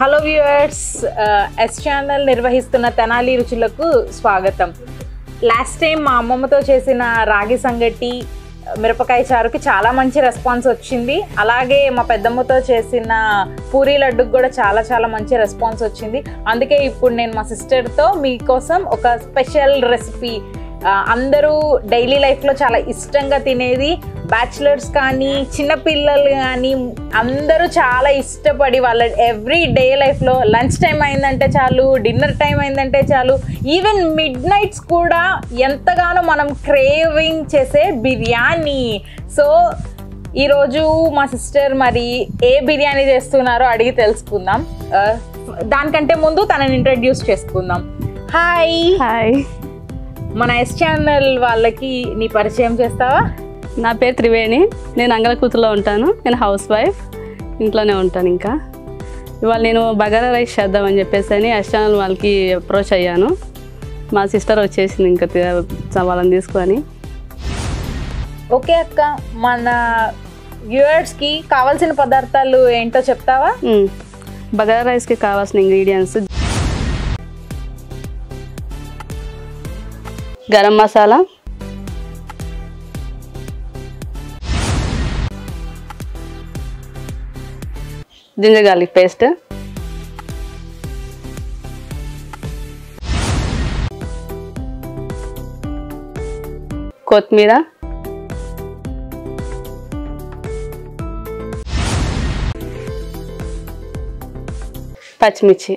Hello viewers, S channel నిర్వహిస్తున్న తెనాలి రుచులకు స్వాగతం. Last time మా అమ్మమ్మతో చేసిన రాగి సంగటి మిరపకాయ చారుకి చాలా మంచి రెస్పాన్స్ వచ్చింది. అలాగే మా పెద్దమ్మతో చేసిన పూరీ లడ్డుకు కూడా చాలా మంచి రెస్పాన్స్ వచ్చింది. అందుకే ఇప్పుడు నేను మా సిస్టర్తో మీకోసం ఒక స్పెషల్ రెసిపీ, అందరూ డైలీ లైఫ్లో చాలా ఇష్టంగా తినేది, బ్యాచిలర్స్ కానీ చిన్నపిల్లలు కానీ అందరూ చాలా ఇష్టపడి వాళ్ళ ఎవ్రీ డే లైఫ్లో లంచ్ టైం అయిందంటే చాలు, డిన్నర్ టైం అయిందంటే చాలు, ఈవెన్ మిడ్ నైట్స్ కూడా ఎంతగానో మనం క్రేవింగ్ చేసే బిర్యానీ. సో ఈరోజు మా సిస్టర్ మరి ఏ బిర్యానీ చేస్తున్నారో అడిగి తెలుసుకుందాం. దానికంటే ముందు తనని ఇంట్రడ్యూస్ చేసుకుందాం. హాయ్. మన ఎస్ ఛానల్ వాళ్ళకి నీ పరిచయం చేస్తావా? నా పేరు త్రివేణి, నేను అంగళకూతులో ఉంటాను. నేను హౌస్ వైఫ్, ఇంట్లోనే ఉంటాను. ఇంకా ఇవాళ నేను బగారా రైస్ చేద్దామని చెప్పేసి ఎస్ ఛానల్ వాళ్ళకి అప్రోచ్ అయ్యాను. మా సిస్టర్ వచ్చేసింది ఇంకా వాళ్ళని తీసుకొని. ఓకే అక్క, మన వ్యూవర్స్కి కావాల్సిన పదార్థాలు ఏంటో చెప్తావా? బగారా రైస్కి కావాల్సిన ingredients: garam masala, ginger garlic paste, కొత్తిమీర, పచ్చిమిర్చి,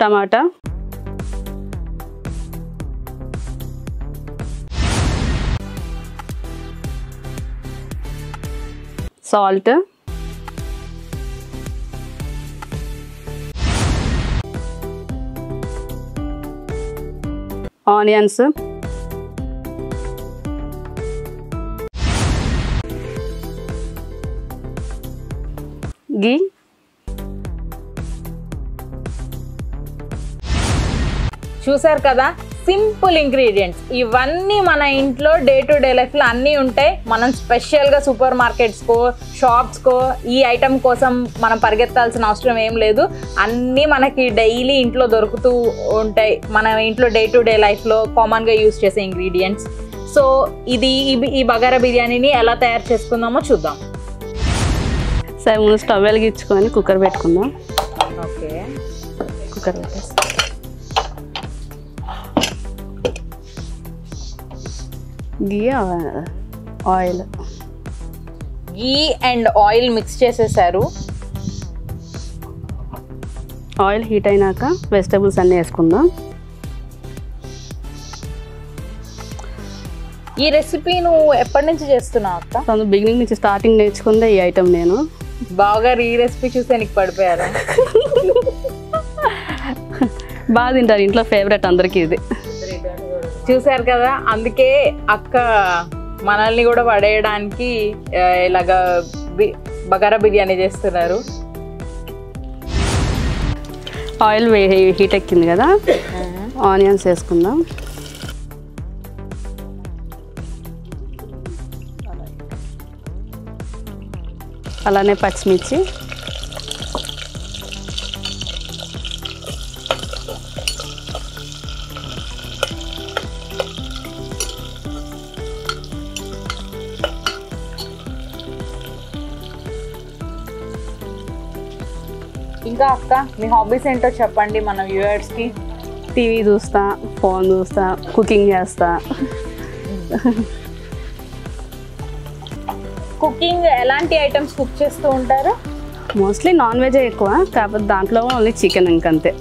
టమాటా, సాల్ట్, ఆనియన్స్, ఘీ, చూసారు కదా, సింపుల్ ఇంగ్రీడియంట్స్. ఇవన్నీ మన ఇంట్లో డే టు డే లైఫ్లో అన్నీ ఉంటాయి. మనం స్పెషల్గా సూపర్ మార్కెట్స్కో షాప్స్కో ఈ ఐటమ్ కోసం మనం పరిగెత్తాల్సిన అవసరం ఏం లేదు. అన్నీ మనకి డైలీ ఇంట్లో దొరుకుతూ ఉంటాయి, మన ఇంట్లో డే టు డే లైఫ్లో కామన్గా యూస్ చేసే ఇంగ్రీడియంట్స్. సో ఈ బగారా బిర్యానీని ఎలా తయారు చేసుకుందామో చూద్దాం. సరే, ముందు స్టవ్ వెలిగించుకొని కుక్కర్ పెట్టుకుందాం. ఓకే, కుక్కర్ పెట్టేసి ghee, oil. Ghee and oil mix చేసేసారు. ఆయిల్ హీట్ అయినాక వెజిటబుల్స్ అన్నీ వేసుకుందాం. ఈ రెసిపీ నువ్వు ఎప్పటి నుంచి చేస్తున్నావు అక్క? బిగినింగ్ నుంచి స్టార్టింగ్ నేర్చుకుందే ఈ ఐటమ్ నేను. బాగా ఈ రెసిపీ చూసే నీకు పడిపోయారా? బాగా తింటారు ఇంట్లో, ఫేవరెట్ అందరికీ ఇది. చూసారు కదా, అందుకే అక్క మనల్ని కూడా పడేయడానికి ఇలాగా బగారా బిర్యానీ చేస్తున్నారు. ఆయిల్ హీట్ ఎక్కింది కదా, ఆనియన్స్ వేసుకుందాం. అలానే పచ్చిమిర్చి, ఇంకా అక్క మీ హాబీస్ ఏంటో చెప్పండి మన వ్యూవర్స్కి. టీవీ చూస్తా, ఫోన్ చూస్తా, కుకింగ్ చేస్తా. కుకింగ్ ఎలాంటి ఐటమ్స్ కుక్ చేస్తూ ఉంటారు? మోస్ట్లీ నాన్ వెజ్ ఎక్కువ, కాకపోతే దాంట్లో ఓన్లీ చికెన్, ఇంకంతే.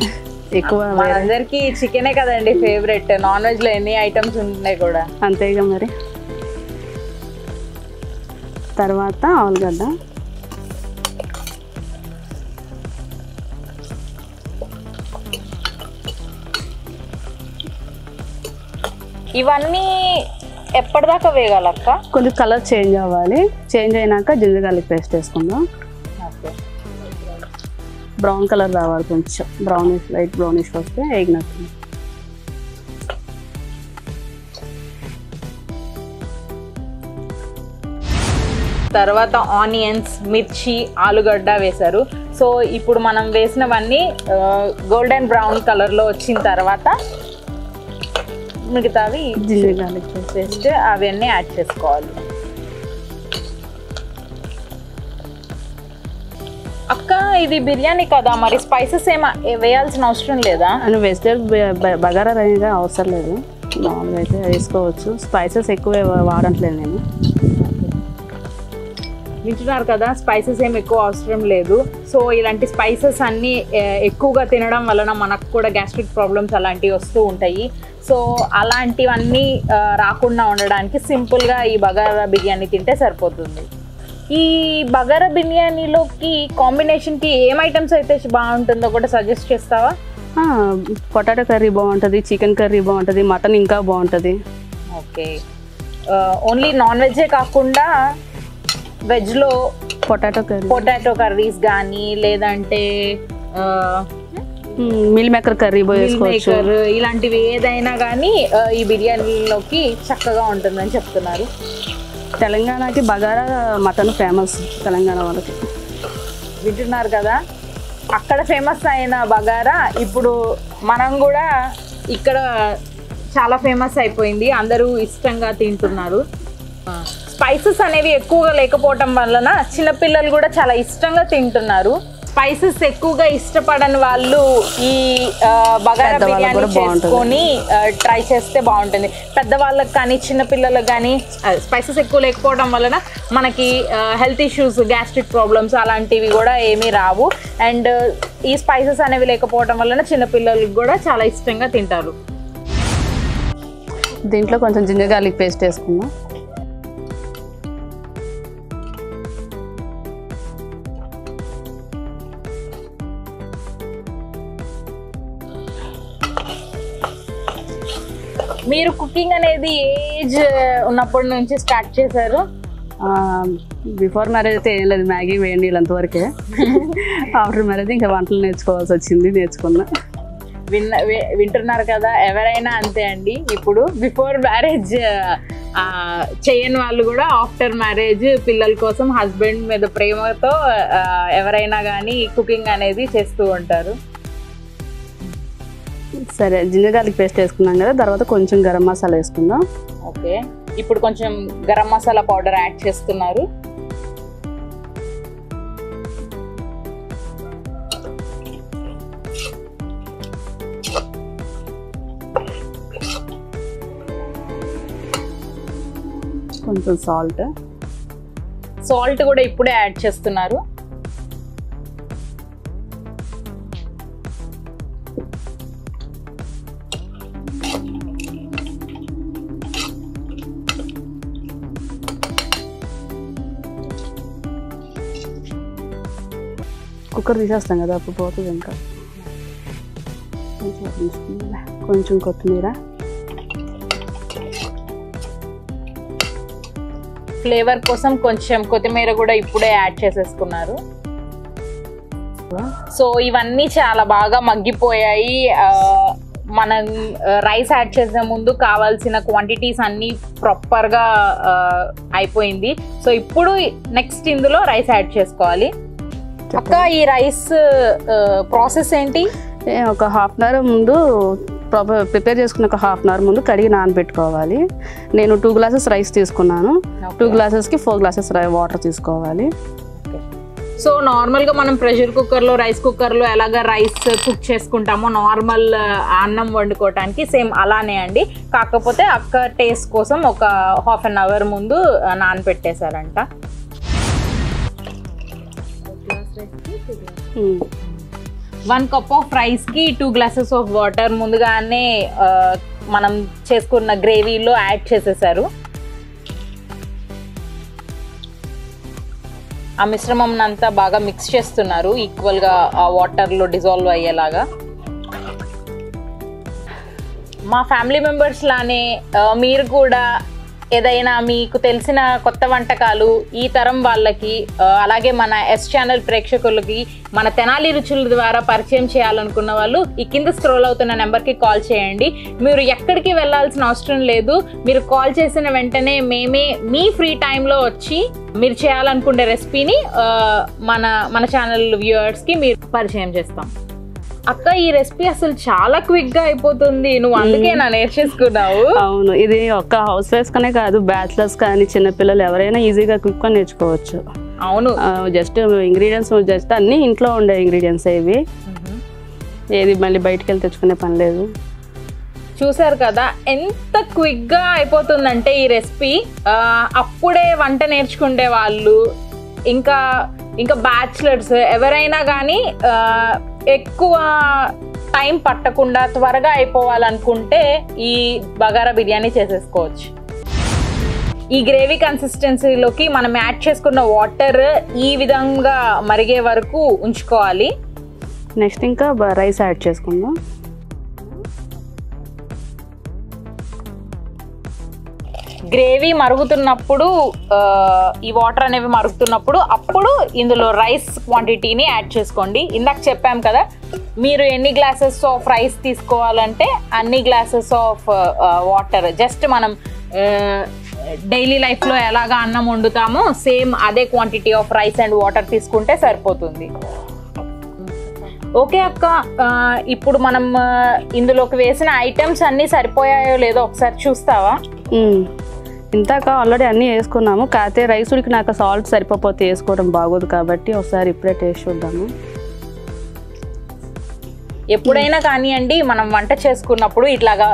ఎక్కువ అందరికి చికెనే కదండి ఫేవరెట్. నాన్ వెజ్లో ఎన్ని ఐటమ్స్ ఉంటున్నాయి కూడా. అంతేగా మరి. తర్వాత ఆలుగడ్డ, ఇవన్నీ ఎప్పటిదాకా వేగాలక్క? కొంచెం కలర్ చేంజ్ అవ్వాలి. చేంజ్ అయినాక జింజర్ గార్లిక్ పేస్ట్ వేసుకుందాం. బ్రౌన్ కలర్ రావాలి, కొంచెం బ్రౌనిష్, లైట్ బ్రౌనిష్ వస్తే వేగినట్టు. తర్వాత ఆనియన్స్, మిర్చి, ఆలుగడ్డ వేశారు. సో ఇప్పుడు మనం వేసినవన్నీ గోల్డెన్ బ్రౌన్ కలర్లో వచ్చిన తర్వాత మిగతావి జింజర్ గార్లిక్ పేస్ట్ అవన్నీ యాడ్ చేసుకోవాలి. అక్క ఇది బిర్యానీ కదా, మరి స్పైసెస్ వేయాల్సిన అవసరం లేదా? అని వెజిటేబుల్ బగారా రైస్ అవసరం లేదు, మామూలుగా అయితే వేసుకోవచ్చు. స్పైసెస్ ఎక్కువ వాడట్లేదు నేను. వింటున్నారు కదా, స్పైసెస్ ఏమి ఎక్కువ అవసరం లేదు. సో ఇలాంటి స్పైసెస్ అన్నీ ఎక్కువగా తినడం వలన మనకు కూడా గ్యాస్ట్రిక్ ప్రాబ్లమ్స్ అలాంటివి వస్తూ ఉంటాయి. సో అలాంటివన్నీ రాకుండా ఉండడానికి సింపుల్గా ఈ బగారా బిర్యానీ తింటే సరిపోతుంది. ఈ బగారా బిర్యానీలోకి కాంబినేషన్కి ఏం ఐటమ్స్ అయితే బాగుంటుందో కూడా సజెస్ట్ చేస్తావా? పొటాటో కర్రీ బాగుంటుంది, చికెన్ కర్రీ బాగుంటుంది, మటన్ ఇంకా బాగుంటుంది. ఓకే, ఓన్లీ నాన్ వెజ్జే కాకుండా వెజ్లో పొటాటో కర్రీస్ కానీ లేదంటే మిల్ మేకర్ కర్రీ వేసుకోవచ్చు. ఇలాంటివి ఏదైనా కానీ ఈ బిర్యానీలోకి చక్కగా ఉంటుందని చెప్తున్నారు. తెలంగాణకి బగారా మటన్ ఫేమస్, తెలంగాణ వాళ్ళకి. వింటున్నారు కదా, అక్కడ ఫేమస్ అయిన బగారా ఇప్పుడు మనం కూడా ఇక్కడ చాలా ఫేమస్ అయిపోయింది, అందరూ ఇష్టంగా తింటున్నారు. స్పైసెస్ అనేవి ఎక్కువగా లేకపోవటం వలన చిన్నపిల్లలు కూడా చాలా ఇష్టంగా తింటున్నారు. స్పైసెస్ ఎక్కువగా ఇష్టపడని వాళ్ళు ఈ బగారా బిర్యానీ చేసుకొని ట్రై చేస్తే బాగుంటుంది. పెద్దవాళ్ళకి కానీ చిన్నపిల్లలకు కానీ స్పైసెస్ ఎక్కువ లేకపోవడం వలన మనకి హెల్త్ ఇష్యూస్, గ్యాస్ట్రిక్ ప్రాబ్లమ్స్ అలాంటివి కూడా ఏమీ రావు. అండ్ ఈ స్పైసెస్ అనేవి లేకపోవడం వలన చిన్నపిల్లలకు కూడా చాలా ఇష్టంగా తింటారు. దీంట్లో కొంచెం జింజర్ గార్లిక్ పేస్ట్ వేసుకుందాం. మీరు కుకింగ్ అనేది ఏజ్ ఉన్నప్పటి నుంచి స్టార్ట్ చేశారు? బిఫోర్ మ్యారేజ్ అయితే ఏం లేదు, మ్యాగీ వేయండి ఇలాంతవరకే. ఆఫ్టర్ మ్యారేజ్ ఇంకా వంటలు నేర్చుకోవాల్సి వచ్చింది, నేర్చుకున్నా. వింటున్నారు కదా, ఎవరైనా అంతే అండి. ఇప్పుడు బిఫోర్ మ్యారేజ్ చేయని వాళ్ళు కూడా ఆఫ్టర్ మ్యారేజ్ పిల్లల కోసం హస్బెండ్ మీద ప్రేమతో ఎవరైనా కానీ కుకింగ్ అనేది చేస్తూ ఉంటారు. సరే, జింజర్ గార్లిక్ పేస్ట్ వేసుకున్నాం కదా, తర్వాత కొంచెం గరం మసాలా వేసుకుందాం. ఓకే, ఇప్పుడు కొంచెం గరం మసాలా పౌడర్ యాడ్ చేస్తున్నారు. కొంచెం సాల్ట్ కూడా ఇప్పుడే యాడ్ చేస్తున్నారు. కుక్కర్ తీసేస్తాం కదా, అప్పుడు పోతుంది. ఇంకా కొంచెం కొత్తిమీర, ఫ్లేవర్ కోసం కొంచెం కొత్తిమీర కూడా ఇప్పుడే యాడ్ చేసేసుకున్నారు. సో ఇవన్నీ చాలా బాగా మగ్గిపోయాయి. మనం రైస్ యాడ్ చేసే ముందు కావాల్సిన క్వాంటిటీస్ అన్నీ ప్రాపర్గా అయిపోయింది. సో ఇప్పుడు నెక్స్ట్ ఇందులో రైస్ యాడ్ చేసుకోవాలి. అక్క, ఈ రైస్ ప్రాసెస్ ఏంటి? ఒక హాఫ్ అన్ అవర్ ముందు ప్రిపేర్ చేసుకున్న ఒక హాఫ్ అన్ అవర్ ముందు కడిగి నానబెట్టుకోవాలి. నేను 2 గ్లాసెస్ రైస్ తీసుకున్నాను. 2 గ్లాసెస్కి 4 గ్లాసెస్ వాటర్ తీసుకోవాలి. సో నార్మల్గా మనం ప్రెషర్ కుక్కర్లో, రైస్ కుక్కర్లో ఎలాగ రైస్ కుక్ చేసుకుంటామో నార్మల్ అన్నం వండుకోవటానికి సేమ్ అలానే అండి. కాకపోతే అక్క టేస్ట్ కోసం ఒక హాఫ్ అన్ అవర్ ముందు నానబెట్టేశారంట. 1 కప్ ఆఫ్ రైస్కి 2 గ్లాసెస్ ఆఫ్ వాటర్ ముందుగానే మనం చేసుకున్న గ్రేవీలో యాడ్ చేసేసారు. ఆ మిశ్రమం అంతా బాగా మిక్స్ చేస్తున్నారు, ఈక్వల్గా ఆ వాటర్లో డిజాల్వ్ అయ్యేలాగా. మా ఫ్యామిలీ మెంబర్స్ లానే మీరు కూడా ఏదైనా మీకు తెలిసిన కొత్త వంటకాలు ఈ తరం వాళ్ళకి అలాగే మన ఎస్ ఛానల్ ప్రేక్షకులకి మన తెనాలి రుచుల ద్వారా పరిచయం చేయాలనుకున్న వాళ్ళు ఈ కింద స్క్రోల్ అవుతున్న నెంబర్కి కాల్ చేయండి. మీరు ఎక్కడికి వెళ్ళాల్సిన అవసరం లేదు. మీరు కాల్ చేసిన వెంటనే మేమే మీ ఫ్రీ టైంలో వచ్చి మీరు చేయాలనుకునే రెసిపీని మన ఛానల్ వ్యూవర్స్కి మీరు పరిచయం చేస్తాం. అక్క, ఈ రెసిపీ అసలు చాలా క్విక్ గా అయిపోతుంది. నువ్వు అందుకే నా నేర్చేసుకున్నావు. అవును, ఇది ఒక్క హౌస్ వైఫ్స్ కనే కాదు, బ్యాచిలర్స్ కానీ చిన్నపిల్లలు ఎవరైనా ఈజీగా క్విక్ గా నేర్చుకోవచ్చు. అవును, జస్ట్ ఇంగ్రీడియంట్స్ జస్ట్ అన్ని ఇంట్లో ఉండే ఇంగ్రీడియంట్స్ ఇవి, ఏది మళ్ళీ బయటికి వెళ్ళి తెచ్చుకునే పని లేదు. చూసారు కదా ఎంత క్విక్ గా అయిపోతుందంటే ఈ రెసిపీ. అప్పుడే వంట నేర్చుకునే వాళ్ళు ఇంకా బ్యాచిలర్స్ ఎవరైనా కానీ ఎక్కువ టైం పట్టకుండా త్వరగా అయిపోవాలనుకుంటే ఈ బగారా బిర్యానీ చేసేసుకోవచ్చు. ఈ గ్రేవీ కన్సిస్టెన్సీలోకి మనం యాడ్ చేసుకున్న వాటర్ ఈ విధంగా మరిగే వరకు ఉంచుకోవాలి. నెక్స్ట్ ఇంకా రైస్ యాడ్ చేసుకుందాం. గ్రేవీ మరుగుతున్నప్పుడు ఈ వాటర్ అనేవి మరుగుతున్నప్పుడు అప్పుడు ఇందులో రైస్ క్వాంటిటీని యాడ్ చేసుకోండి. ఇందాక చెప్పాం కదా, మీరు ఎన్ని గ్లాసెస్ ఆఫ్ రైస్ తీసుకోవాలంటే అన్ని గ్లాసెస్ ఆఫ్ వాటర్. జస్ట్ మనం డైలీ లైఫ్లో ఎలాగా అన్నం వండుతామో సేమ్ అదే quantity of rice and water తీసుకుంటే సరిపోతుంది. ఓకే అక్క, ఇప్పుడు మనం ఇందులోకి వేసిన ఐటమ్స్ అన్నీ సరిపోయాయో లేదో ఒకసారి చూస్తావా? ఇంతాక ఆల్రెడీ అన్నీ వేసుకున్నాము, కాకపోతే రైస్ ఉడికి నాకు సాల్ట్ సరిపోతే వేసుకోవడం బాగోదు కాబట్టి ఒకసారి ఇప్పుడే టేస్ట్ చూద్దాము. ఎప్పుడైనా కానివ్వండి, మనం వంట చేసుకున్నప్పుడు ఇట్లాగా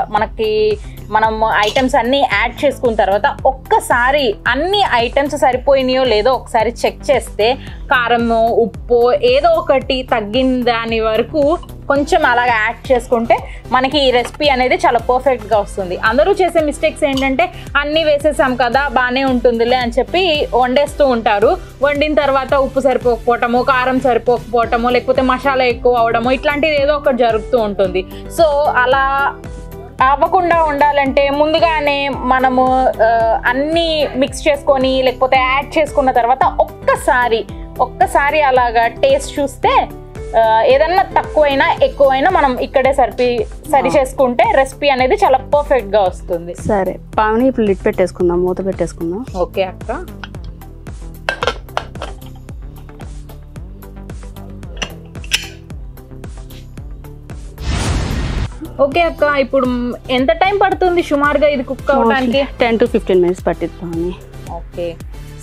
మనం ఐటమ్స్ అన్నీ యాడ్ చేసుకున్న తర్వాత ఒక్కసారి అన్ని ఐటమ్స్ సరిపోయినాయో లేదో ఒకసారి చెక్ చేస్తే కారము ఉప్పు ఏదో ఒకటి తగ్గిన దాని వరకు కొంచెం అలాగా యాడ్ చేసుకుంటే మనకి ఈ రెసిపీ అనేది చాలా పర్ఫెక్ట్గా వస్తుంది. అందరూ చేసే మిస్టేక్స్ ఏంటంటే అన్నీ వేసేసాం కదా బాగానే ఉంటుందిలే అని చెప్పి వండేస్తూ ఉంటారు. వండిన తర్వాత ఉప్పు సరిపోకపోవటము, కారం సరిపోకపోవటము, లేకపోతే మసాలా ఎక్కువ అవడము, ఇట్లాంటిది ఏదో ఒకటి జరుగుతూ ఉంటుంది. సో అలా అవ్వకుండా ఉండాలంటే ముందుగానే మనము అన్నీ మిక్స్ చేసుకొని లేకపోతే యాడ్ చేసుకున్న తర్వాత ఒక్కసారి అలాగా టేస్ట్ చూస్తే ఏదన్నా తక్కువైనా ఎక్కువైనా మనం ఇక్కడే సరి చేసుకుంటే రెసిపీ అనేది చాలా పర్ఫెక్ట్గా వస్తుంది. సరే పావని, ఇప్పుడు లిడ్ పెట్టేసుకుందాం, మూత పెట్టేసుకుందాం. ఓకే అక్క. ఓకే అక్క, ఇప్పుడు ఎంత టైం పడుతుంది సుమారుగా ఇది కుక్ అవ్వడానికి? 10 to 15 minutes పట్టిద్దామని. ఓకే,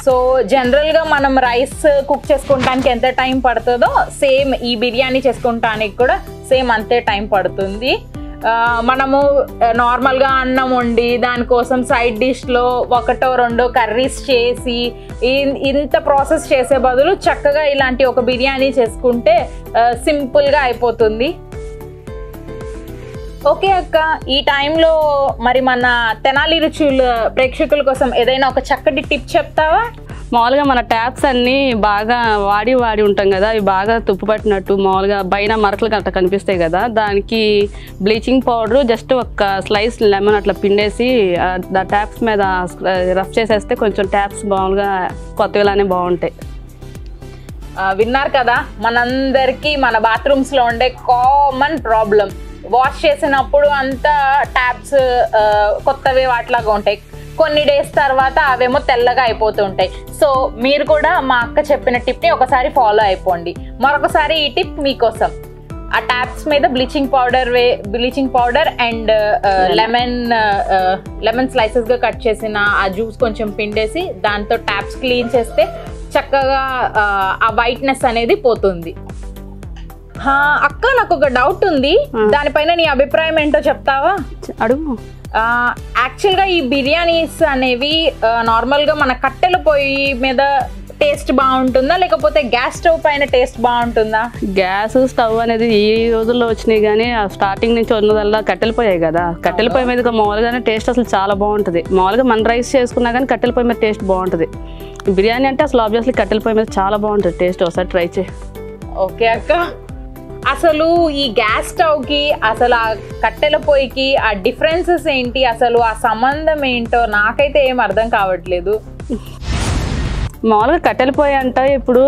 సో జనరల్గా మనం రైస్ కుక్ చేసుకోవడానికి ఎంత టైం పడుతుందో సేమ్ ఈ బిర్యానీ చేసుకోవడానికి కూడా సేమ్ అంతే టైం పడుతుంది. మనము నార్మల్గా అన్నం వండి దానికోసం సైడ్ డిష్లో 1-2 కర్రీస్ చేసి ఇంత ప్రాసెస్ చేసే బదులు చక్కగా ఇలాంటి ఒక బిర్యానీ చేసుకుంటే సింపుల్గా అయిపోతుంది. ఓకే అక్క, ఈ టైంలో మరి మన తెనాలి రుచుల ప్రేక్షకుల కోసం ఏదైనా ఒక చక్కటి టిప్ చెప్తావా? మామూలుగా మన ట్యాప్స్ అన్నీ బాగా వాడి ఉంటాం కదా, అవి బాగా తుప్పు పట్టినట్టు మామూలుగా పైన మరకలు అట్లా కనిపిస్తాయి కదా, దానికి బ్లీచింగ్ పౌడర్ జస్ట్ ఒక స్లైస్ లెమన్ అట్లా పిండేసి ట్యాప్స్ మీద రఫ్ చేసేస్తే కొంచెం ట్యాప్స్ మామూలుగా కొత్తగానే బాగుంటాయి. విన్నారు కదా, మనందరికీ మన బాత్రూమ్స్లో ఉండే కామన్ ప్రాబ్లం, వాష్ చేసినప్పుడు అంతా ట్యాప్స్ కొత్తవి వాటిలాగా ఉంటాయి, కొన్ని డేస్ తర్వాత అవేమో తెల్లగా అయిపోతుంటాయి. సో మీరు కూడా మా అక్క చెప్పిన టిప్ని ఒకసారి ఫాలో అయిపోండి. మరొకసారి ఈ టిప్ మీకోసం. ఆ ట్యాప్స్ మీద బ్లీచింగ్ పౌడర్ అండ్ లెమన్ స్లైసెస్గా కట్ చేసిన ఆ జ్యూస్ కొంచెం పిండేసి దాంతో ట్యాప్స్ క్లీన్ చేస్తే చక్కగా ఆ వైట్నెస్ అనేది పోతుంది. అక్క, నాకు ఒక డౌట్ ఉంది, దానిపైన నీ అభిప్రాయం ఏంటో చెప్తావా? అడుగు. యాక్చువల్గా ఈ బిర్యానీస్ అనేవి నార్మల్గా మన కట్టెల పొయ్యి మీద టేస్ట్ బాగుంటుందా లేకపోతే గ్యాస్ స్టవ్ పైన టేస్ట్ బాగుంటుందా? గ్యాస్ స్టవ్ అనేది ఈ రోజుల్లో వచ్చినాయి, కానీ స్టార్టింగ్ నుంచి ఉన్నదల్లా కట్టెలు పోయాయి కదా, కట్టెల పొయ్యి మీద మామూలుగానే టేస్ట్ అసలు చాలా బాగుంటుంది. మామూలుగా మన రైస్ చేసుకున్నా కానీ కట్టెల పొయ్యి మీద టేస్ట్ బాగుంటుంది. బిర్యానీ అంటే అసలు ఆబ్వియస్లీ కట్టెల పొయ్యి మీద చాలా బాగుంటుంది టేస్ట్, ఒకసారి ట్రై చేయి. ఓకే అక్క. అసలు ఈ గ్యాస్ స్టవ్కి అసలు ఆ కట్టెల పొయ్యికి ఆ డిఫరెన్సెస్ ఏంటి, అసలు ఆ సంబంధం ఏంటో నాకైతే ఏం అర్థం కావట్లేదు. మామూలుగా కట్టెల పొయ్యి అంటే ఇప్పుడు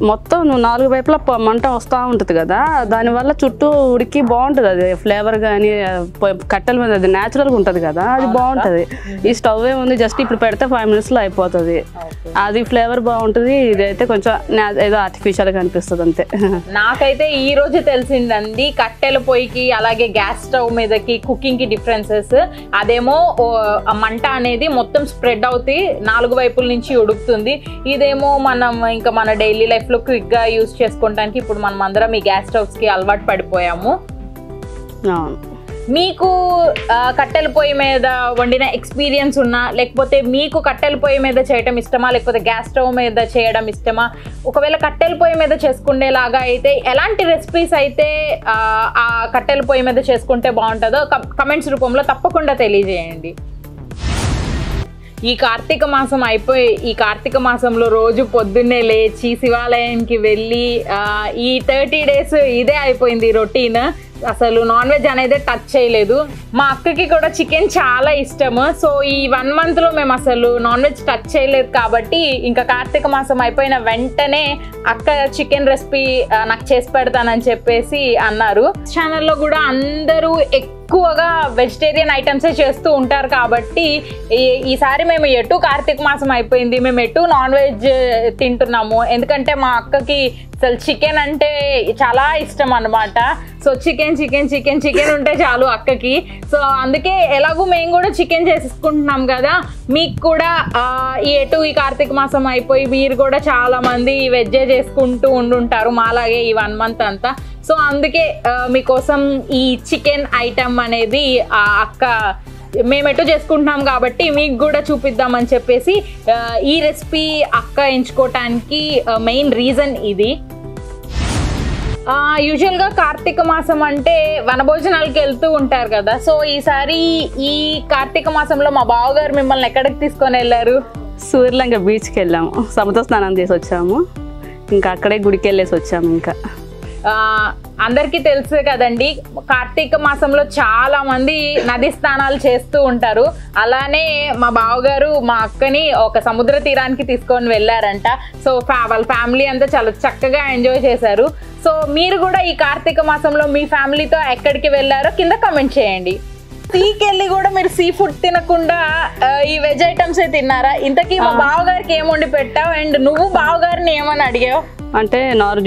మొత్తం 4 వైపులా మంట వస్తూ ఉంటుంది కదా, దానివల్ల చుట్టూ ఉడికి బాగుంటుంది. అది ఫ్లేవర్ కానీ కట్టెల మీద అది న్యాచురల్గా ఉంటుంది కదా, అది బాగుంటుంది. ఈ స్టవ్ ఏముంది జస్ట్ ఇప్పుడు పెడితే 5 minutesలో అయిపోతుంది. అది ఫ్లేవర్ బాగుంటుంది. ఇదైతే కొంచెం ఏదో ఆర్టిఫిషియల్గా అనిపిస్తుంది అంతే. నాకైతే ఈ రోజు తెలిసిందండి కట్టెల పొయ్యికి అలాగే గ్యాస్ స్టవ్ మీదకి కుకింగ్కి డిఫరెన్సెస్. అదేమో మంట అనేది మొత్తం స్ప్రెడ్ అవుతుంది, 4 వైపుల నుంచి ఉడుకుతుంది. ఇదేమో మనం ఇంకా మన డైలీ లైఫ్లో క్విక్గా యూజ్ చేసుకోవడానికి ఇప్పుడు మనం అందరం ఈ గ్యాస్ స్టవ్స్కి అలవాటు పడిపోయాము. మీకు కట్టెల పొయ్యి మీద వండిన ఎక్స్పీరియన్స్ ఉన్నా, లేకపోతే మీకు కట్టెల పొయ్యి మీద చేయడం ఇష్టమా, లేకపోతే గ్యాస్ స్టవ్ మీద చేయడం ఇష్టమా? ఒకవేళ కట్టెల పొయ్యి మీద చేసుకునేలాగా అయితే ఎలాంటి రెసిపీస్ అయితే ఆ కట్టెల పొయ్యి మీద చేసుకుంటే బాగుంటుందో కమెంట్స్ రూపంలో తప్పకుండా తెలియజేయండి. ఈ కార్తీక మాసం అయిపోయి ఈ కార్తీక మాసంలో రోజు పొద్దున్నే లేచి శివాలయానికి వెళ్ళి ఈ 30 days ఇదే అయిపోయింది రొటీన్. అసలు నాన్ వెజ్ అనేది టచ్ చేయలేదు. మా అక్కకి కూడా చికెన్ చాలా ఇష్టము. సో ఈ 1 monthలో మేము అసలు నాన్ వెజ్ టచ్ చేయలేదు కాబట్టి ఇంకా కార్తీక మాసం అయిపోయిన వెంటనే అక్క చికెన్ రెసిపీ నాకు చేసి పెడతానని చెప్పేసి అన్నారు. ఛానల్లో కూడా అందరూ ఎక్కువగా వెజిటేరియన్ ఐటమ్సే చేస్తూ ఉంటారు కాబట్టి ఈసారి మేము ఎటు కార్తీక మాసం అయిపోయింది, మేము ఎటు నాన్ వెజ్ తింటున్నాము. ఎందుకంటే మా అక్కకి అసలు చికెన్ అంటే చాలా ఇష్టం అన్నమాట. So chicken chicken chicken chicken ఉంటే చాలు అక్కకి. సో అందుకే ఎలాగూ మేము కూడా చికెన్ చేసుకుంటున్నాం కదా, మీకు కూడా ఎటు ఈ కార్తీక మాసం అయిపోయి మీరు కూడా చాలా మంది వెజ్జే చేసుకుంటూ ఉండుంటారు మాలాగే ఈ 1 month అంతా. సో అందుకే మీకోసం ఈ చికెన్ ఐటమ్ అనేది అక్క మేము ఎటు చేసుకుంటున్నాం కాబట్టి మీకు కూడా చూపిద్దామని చెప్పేసి ఈ రెసిపీ అక్క ఎంచుకోవటానికి మెయిన్ రీజన్ ఇది. యూజువల్గా కార్తీక మాసం అంటే వనభోజనాలకి వెళ్తూ ఉంటారు కదా. సో ఈసారి ఈ కార్తీక మాసంలో మా బావగారు మిమ్మల్ని ఎక్కడికి తీసుకొని వెళ్ళారు? సూర్యలంక బీచ్కి వెళ్ళాము, సముద్ర స్నానం చేసి వచ్చాము, ఇంకా అక్కడే గుడికి వెళ్ళేసి వచ్చాము. ఇంకా అందరికీ తెలుసు కదండి, కార్తీక మాసంలో చాలా మంది నది స్నానాలు చేస్తూ ఉంటారు. అలానే మా బావగారు మా అక్కని ఒక సముద్ర తీరానికి తీసుకొని వెళ్ళారంట. సో వాళ్ళ ఫ్యామిలీ అంతా చాలా చక్కగా ఎంజాయ్ చేశారు. సో మీరు కూడా ఈ కార్తీక మాసంలో మీ ఫ్యామిలీతో ఎక్కడికి వెళ్ళారో కింద కమెంట్ చేయండి. సీకి వెళ్ళి కూడా మీరు సీ ఫుడ్ తినకుండా ఈ వెజ్ ఐటమ్స్ తిన్నారా? ఇంతకీ మా బావగారికి ఏం వండి పెట్టావు, అండ్ నువ్వు బావగారిని ఏమని అడిగావు? అంటే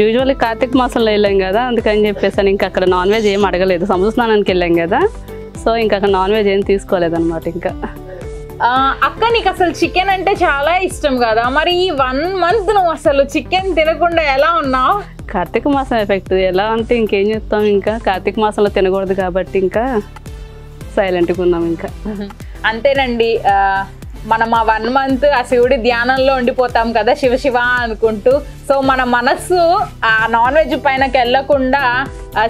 యూజువల్లీ కార్తీక మాసంలో వెళ్ళాం కదా, అందుకని చెప్పేసి ఇంకా అక్కడ నాన్ వెజ్ ఏం అడగలేదు. సముద్ర స్నానానికి వెళ్ళాం కదా, సో ఇంకా అక్కడ నాన్ వెజ్ ఏం తీసుకోలేదన్నమాట. ఇంకా అక్క నీకు అసలు చికెన్ అంటే చాలా ఇష్టం కదా, మరి ఈ 1 month నువ్వు అసలు చికెన్ తినకుండా ఎలా ఉన్నావు? కార్తీక మాసం ఎఫెక్ట్ ఎలా అంటే ఇంకేం చెప్తాం, ఇంకా కార్తీక మాసంలో తినకూడదు కాబట్టి ఇంకా సైలెంట్గా ఉన్నాం. ఇంకా అంతేనండి, మనం ఆ 1 month ఆ శివుడి ధ్యానంలో ఉండిపోతాం కదా, శివ శివ అనుకుంటూ. సో మన మనస్సు ఆ నాన్ వెజ్ పైనకి వెళ్ళకుండా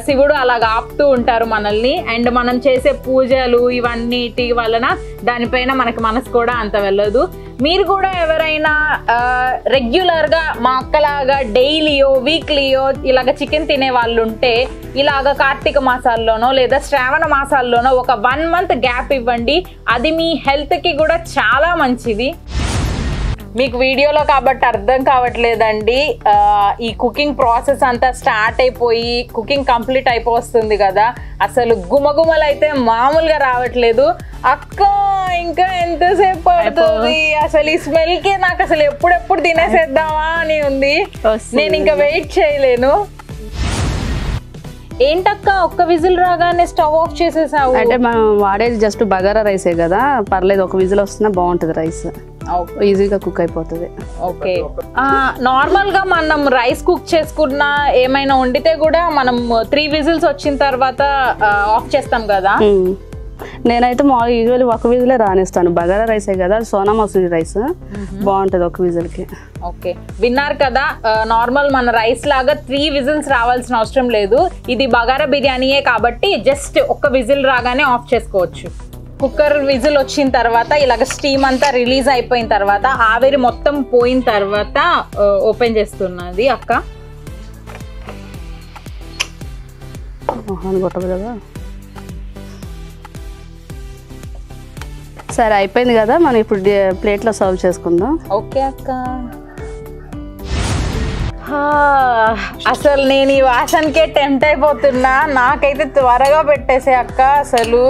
శివుడు అలాగ ఆపుతూ ఉంటారు మనల్ని. అండ్ మనం చేసే పూజలు ఇవన్నిటి వలన దానిపైన మనకి మనసు కూడా అంత వెళ్ళదు. మీరు కూడా ఎవరైనా రెగ్యులర్గా మా అక్కలాగా డైలీయో వీక్లీయో ఇలాగ చికెన్ తినే వాళ్ళు ఉంటే ఇలాగ కార్తీక మాసాల్లోనో లేదా శ్రావణ మాసాల్లోనో ఒక 1 month గ్యాప్ ఇవ్వండి. అది మీ హెల్త్కి కూడా చాలా మంచిది. మీకు వీడియోలో కాబట్టి అర్థం కావట్లేదండి, ఈ కుకింగ్ ప్రాసెస్ అంతా స్టార్ట్ అయిపోయి కుకింగ్ కంప్లీట్ అయిపోతుంది కదా, అసలు గుమగుమలు అయితే మామూలుగా రావట్లేదు. అక్క ఇంకా ఎంతసేపు పడుతుంది? అసలు ఈ స్మెల్కి నాకు అసలు ఎప్పుడెప్పుడు తినేసేద్దామా అని ఉంది. నేను ఇంకా వెయిట్ చేయలేను. ఏంటక్క ఒక్క విజిల్ రాగానే స్టవ్ ఆఫ్ చేసేసావు? అంటే మనం వాడేది జస్ట్ బగారా రైసే కదా, పర్లేదు, ఒక విజిల్ వస్తున్నా బాగుంటుంది రైస్, ఈజీగా కుక్ అయిపోతుంది. ఓకే, నార్మల్ గా మనం రైస్ కుక్ చేసుకున్నా ఏమైనా వండితే కూడా మనం 3 విజిల్స్ వచ్చిన తర్వాత ఆఫ్ చేస్తాం కదా. నేనైతే మామూలు యూజువల్లీ ఒక విజిలే రానిస్తాను. బగారా రైసే కదా, సోనా మసూరి రైస్ బాగుంటుంది ఒక విజిల్కి. ఓకే, విన్నారు కదా, నార్మల్ మన రైస్ లాగా 3 విజిల్స్ రావాల్సిన అవసరం లేదు. ఇది బగారా బిర్యానీయే కాబట్టి జస్ట్ ఒక్క విజిల్ రాగానే ఆఫ్ చేసుకోవచ్చు. కుక్కర్ విజిల్ వచ్చిన తర్వాత ఇలాగ స్టీమ్ అంతా రిలీజ్ అయిపోయిన తర్వాత ఆవిరి మొత్తం పోయిన తర్వాత ఓపెన్ చేస్తున్నది అక్క. అని కొట్టదు కదా. సరే అయిపోయింది కదా, మనం ఇప్పుడు ప్లేట్లో సర్వ్ చేసుకుందాం. ఓకే అక్క. అసలు నేను ఈ వాసనకే టెంప్ట్ అయిపోతున్నా. నాకైతే త్వరగా పెట్టేసే అక్క. అసలు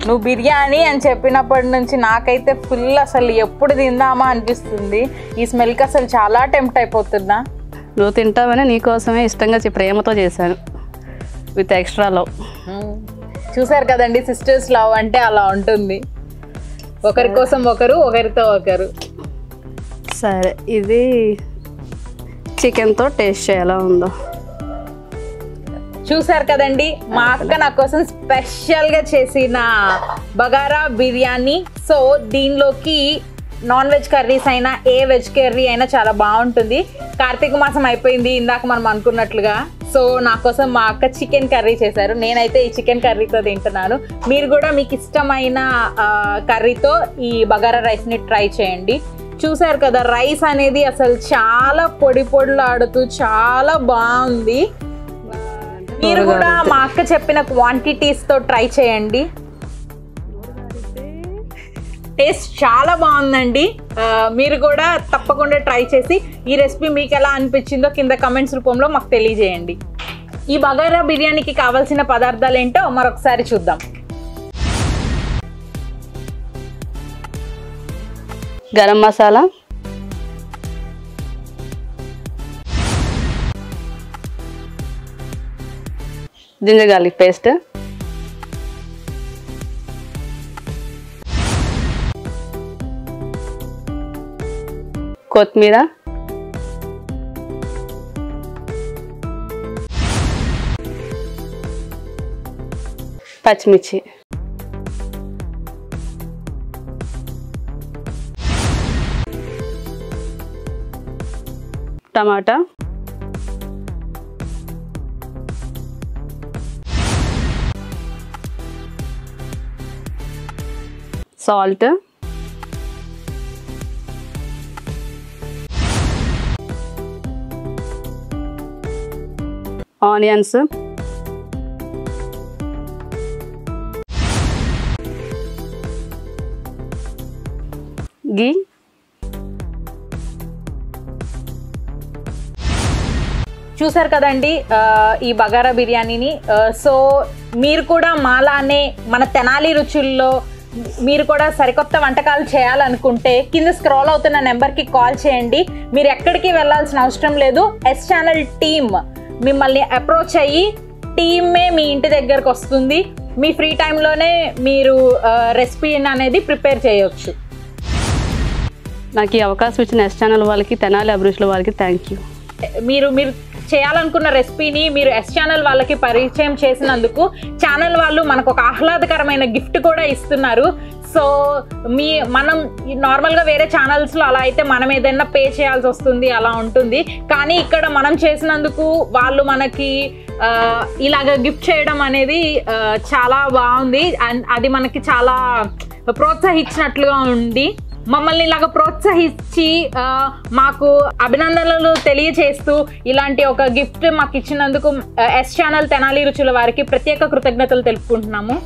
నువ్వు బిర్యానీ అని చెప్పినప్పటి నుంచి నాకైతే ఫుల్ అసలు ఎప్పుడు తిందామా అనిపిస్తుంది. ఈ స్మెల్కి అసలు చాలా టెంప్ట్ అయిపోతున్నా. నువ్వు తింటావని నీకోసమే ఇష్టంగా ప్రేమతో చేశాను, విత్ ఎక్స్ట్రా లవ్. చూసారు కదండి, సిస్టర్స్ లవ్ అంటే అలా ఉంటుంది, ఒకరి కోసం ఒకరు, ఒకరితో ఒకరు. సరే ఇది చికెన్తో టేస్ట్ చేయాలా ఉందో. చూసారు కదండి, మా అక్క నా కోసం స్పెషల్గా చేసిన బగారా బిర్యానీ. సో దీనిలోకి నాన్ వెజ్ కర్రీస్ అయినా ఏ వెజ్ కర్రీ అయినా చాలా బాగుంటుంది. కార్తీక మాసం అయిపోయింది ఇందాక మనం అనుకున్నట్లుగా. సో నా కోసం మా అక్క చికెన్ కర్రీ చేశారు. నేనైతే ఈ చికెన్ కర్రీతో తింటున్నాను. మీరు కూడా మీకు ఇష్టమైన కర్రీతో ఈ బగారా రైస్ని ట్రై చేయండి. చూసారు కదా, రైస్ అనేది అసలు చాలా పొడి పొడిలాడుతూ చాలా బాగుంది. మీరు కూడా మా అక్క చెప్పిన క్వాంటిటీస్తో ట్రై చేయండి. టేస్ట్ చాలా బాగుందండి. మీరు కూడా తప్పకుండా ట్రై చేసి ఈ రెసిపీ మీకు ఎలా అనిపించిందో కింద కమెంట్స్ రూపంలో మాకు తెలియజేయండి. ఈ బగారా బిర్యానీకి కావాల్సిన పదార్థాలు ఏంటో మరొకసారి చూద్దాం. Garam masala, ginger garlic paste, కొత్తిమీర, పచ్చిమిర్చి, టమాటా, సాల్ట్, ఆనియన్స్, ఘీ, చూసారు కదండి ఈ బగారా బిర్యానీని. సో మీరు కూడా మాలానే మన తెనాలి రుచుల్లో మీరు కూడా సరికొత్త వంటకాలు చేయాలనుకుంటే కింద స్క్రోల్ అవుతున్న నెంబర్కి కాల్ చేయండి. మీరు ఎక్కడికి వెళ్ళాల్సిన అవసరం లేదు. ఎస్ ఛానల్ టీమ్ మిమ్మల్ని అప్రోచ్ అయ్యి టీమే మీ ఇంటి దగ్గరకు వస్తుంది. మీ ఫ్రీ టైంలోనే మీరు రెసిపీని అనేది ప్రిపేర్ చేయొచ్చు. నాకు ఈ అవకాశం ఇచ్చిన ఎస్ ఛానల్ వాళ్ళకి, తెనాలి అభిరుచుల వాళ్ళకి థ్యాంక్ యూ. మీరు చేయాలనుకున్న రెసిపీని మీరు ఎస్ ఛానల్ వాళ్ళకి పరిచయం చేసినందుకు ఛానల్ వాళ్ళు మనకు ఒక ఆహ్లాదకరమైన గిఫ్ట్ కూడా ఇస్తున్నారు. సో మనం నార్మల్గా వేరే ఛానల్స్లో అలా అయితే మనం ఏదైనా పే చేయాల్సి వస్తుంది, అలా ఉంటుంది. కానీ ఇక్కడ మనం చేసినందుకు వాళ్ళు మనకి ఇలాగ గిఫ్ట్ చేయడం అనేది చాలా బాగుంది. అండ్ అది మనకి చాలా ప్రోత్సహించినట్లుగా ఉంది. మమ్మల్ని ఇలాగ ప్రోత్సహించి మాకు అభినందనలు తెలియజేస్తూ ఇలాంటి ఒక గిఫ్ట్ మాకు ఇచ్చినందుకు ఎస్ ఛానల్ తెనాలి రుచుల వారికి ప్రత్యేక కృతజ్ఞతలు తెలుపుకుంటున్నాము.